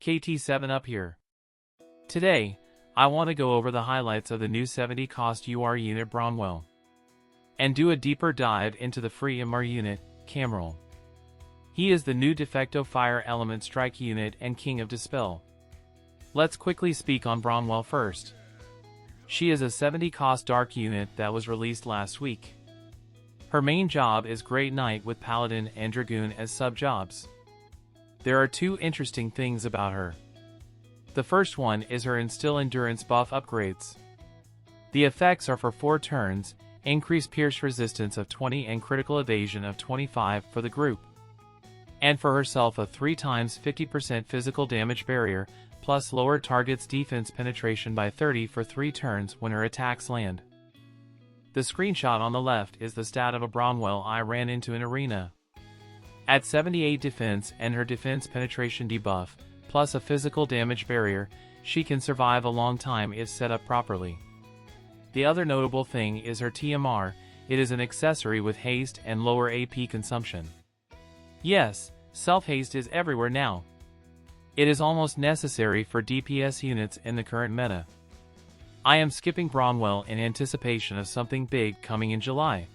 KT7 up here. Today, I want to go over the highlights of the new 70 cost UR unit Bronwell, and do a deeper dive into the free MR unit, Khamral. He is the new de facto fire element strike unit and king of dispel. Let's quickly speak on Bronwell first. She is a 70 cost dark unit that was released last week. Her main job is Great Knight with Paladin and Dragoon as sub-jobs. There are two interesting things about her. The first one is her Instill Endurance buff upgrades. The effects are for 4 turns, increased pierce resistance of 20 and critical evasion of 25 for the group. And for herself a 3 times 50% physical damage barrier, plus lower target's defense penetration by 30 for 3 turns when her attacks land. The screenshot on the left is the stat of a Bronwell I ran into in arena. At 78 defense and her defense penetration debuff, plus a physical damage barrier, she can survive a long time if set up properly. The other notable thing is her TMR. It is an accessory with haste and lower AP consumption. Yes, self-haste is everywhere now. It is almost necessary for DPS units in the current meta. I am skipping Bronwell in anticipation of something big coming in July.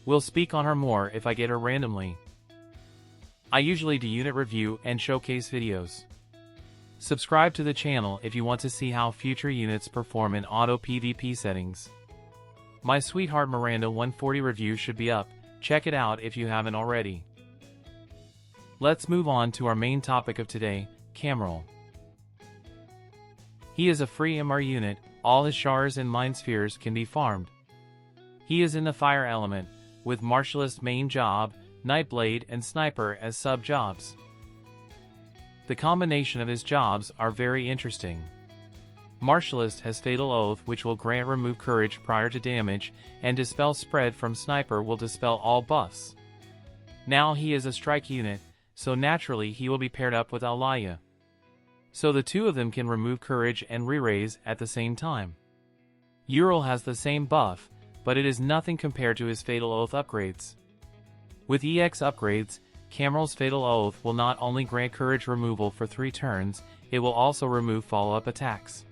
We'll speak on her more if I get her randomly. I usually do unit review and showcase videos. Subscribe to the channel if you want to see how future units perform in auto PvP settings. My Sweetheart Miranda 140 review should be up, check it out if you haven't already. Let's move on to our main topic of today, Khamral. He is a free MR unit, all his Shars and Mind Spheres can be farmed. He is in the fire element, with Martialist main job, Nightblade and Sniper as sub-jobs. The combination of his jobs are very interesting. Martialist has Fatal Oath which will grant remove courage prior to damage, and Dispel Spread from Sniper will dispel all buffs. Now he is a strike unit, so naturally he will be paired up with Alaya. So the two of them can remove courage and re-raise at the same time. Ural has the same buff, but it is nothing compared to his Fatal Oath upgrades. With EX upgrades, Khamral's Fatal Oath will not only grant courage removal for 3 turns, it will also remove follow-up attacks.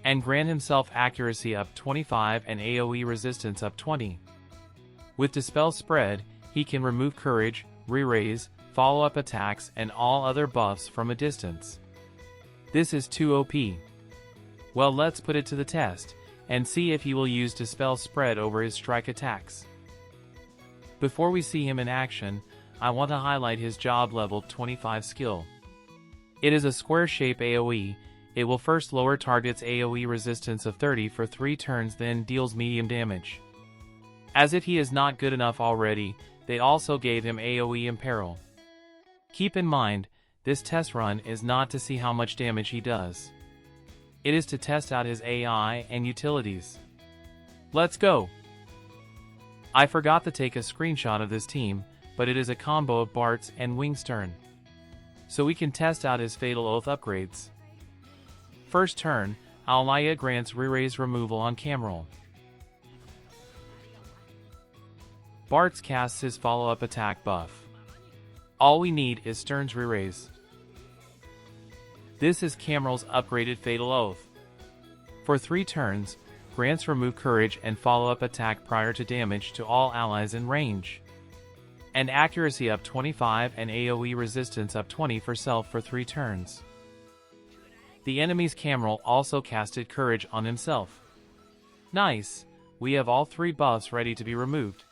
And grant himself accuracy up 25 and AoE resistance up 20. With Dispel Spread, he can remove courage, re-raise, follow-up attacks and all other buffs from a distance. This is too OP. Well, let's put it to the test, and see if he will use Dispel Spread over his strike attacks. Before we see him in action, I want to highlight his job level 25 skill. It is a square shape AoE. It will first lower target's AoE resistance of 30 for 3 turns, then deals medium damage. As if he is not good enough already, they also gave him AoE Imperil. Keep in mind, this test run is not to see how much damage he does. It is to test out his AI and utilities. Let's go! I forgot to take a screenshot of this team, but it is a combo of Bart's and Wingstern. So we can test out his Fatal Oath upgrades. First turn, Alaya grants re-raise removal on Khamral. Bart's casts his follow-up attack buff. All we need is Stern's re-raise. This is Khamral's upgraded Fatal Oath. For 3 turns, grants remove courage and follow-up attack prior to damage to all allies in range. And accuracy up 25 and AoE resistance up 20 for self for 3 turns. The enemy's Khamral also casted courage on himself. Nice, we have all 3 buffs ready to be removed.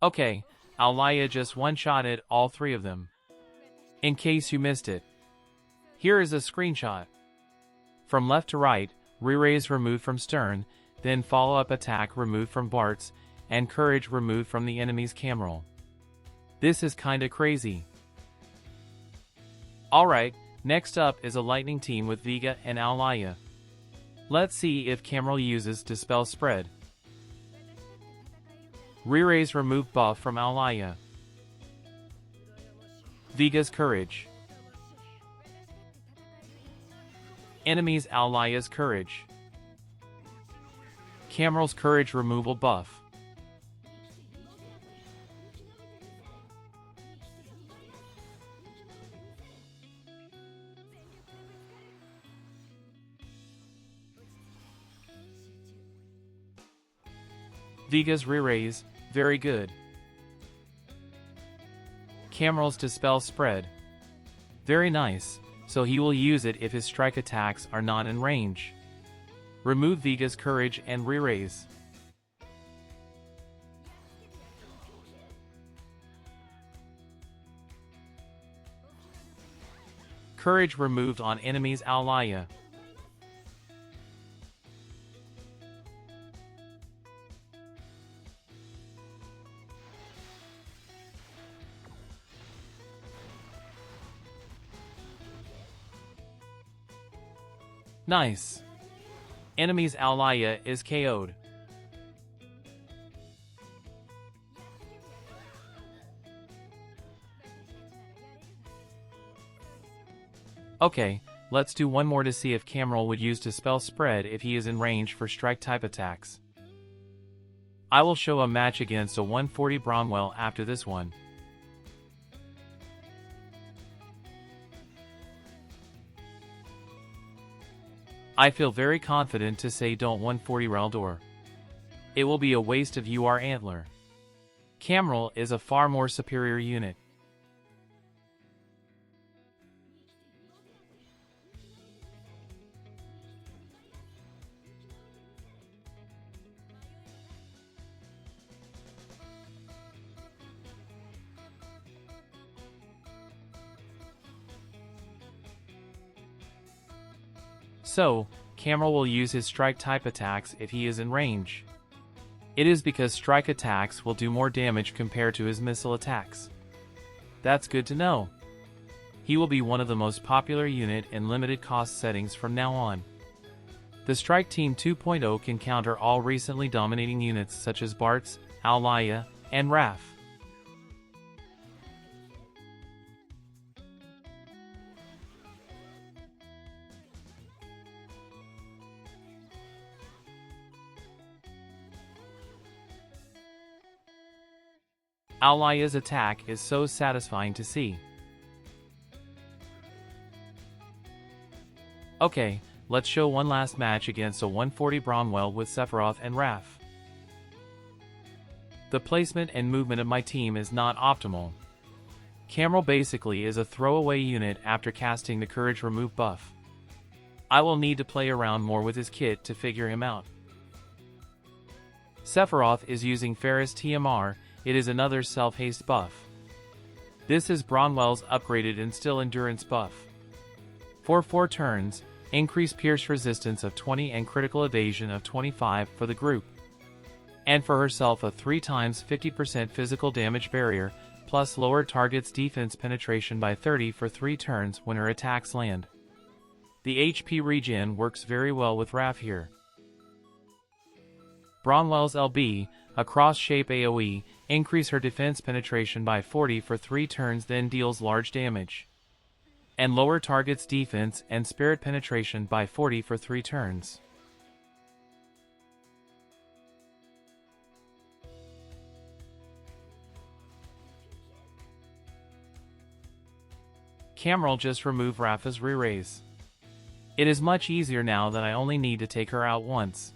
Okay, Alaya just one-shotted all 3 of them. In case you missed it, here is a screenshot. From left to right, re-raise removed from Stern, then follow-up attack removed from Bart's, and courage removed from the enemy's Khamral. This is kinda crazy. Alright, next up is a lightning team with Vega and Alaya. Let's see if Khamral uses Dispel Spread. Re-raise remove buff from Alaya. Vega's courage. Enemies Alaya's courage. Khamral's courage removal buff. Viga's re-raise, very good. Khamral's dispel spread. Very nice, so he will use it if his strike attacks are not in range. Remove Viga's courage and re-raise. Courage removed on enemy's Alaya. Nice. Enemy's Alaya is KO'd. Okay, let's do one more to see if Khamral would use Dispel Spread if he is in range for strike-type attacks. I will show a match against a 140 Bromwell after this one. I feel very confident to say don't 140 Raldor. It will be a waste of UR Antler. Khamral is a far more superior unit. So, Khamral will use his strike-type attacks if he is in range. It is because strike attacks will do more damage compared to his missile attacks. That's good to know. He will be one of the most popular unit in limited cost settings from now on. The Strike Team 2.0 can counter all recently dominating units such as Bartz, Alaya, and Raf. Alaya's attack is so satisfying to see. Okay, let's show one last match against a 140 Bronwell with Sephiroth and Raf. The placement and movement of my team is not optimal. Khamral basically is a throwaway unit after casting the Courage Remove buff. I will need to play around more with his kit to figure him out. Sephiroth is using Ferris TMR. It is another self-haste buff. This is Bronwell's upgraded Instill Endurance buff. For 4 turns, increase pierce resistance of 20 and critical evasion of 25 for the group. And for herself a 3 times 50% physical damage barrier, plus lower target's defense penetration by 30 for 3 turns when her attacks land. The HP regen works very well with Raf here. Bronwell's LB, a cross-shape AoE, increase her defense penetration by 40 for 3 turns then deals large damage. And lower target's defense and spirit penetration by 40 for 3 turns. Khamral just remove Rafa's re-raise. It is much easier now that I only need to take her out once.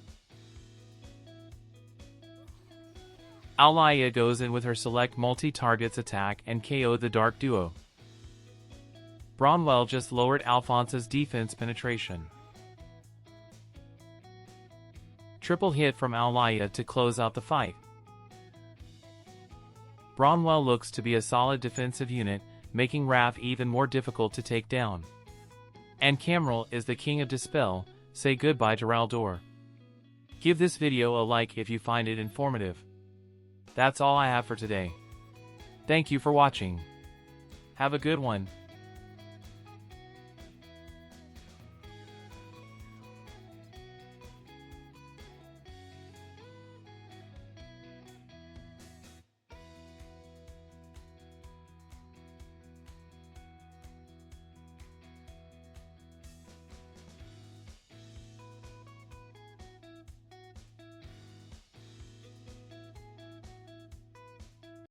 Alaya goes in with her select multi-targets attack and KO the Dark Duo. Bronwell just lowered Alphonse's defense penetration. Triple hit from Alaya to close out the fight. Bronwell looks to be a solid defensive unit, making Raf even more difficult to take down. And Khamral is the king of Dispel. Say goodbye to Raldor. Give this video a like if you find it informative. That's all I have for today. Thank you for watching. Have a good one.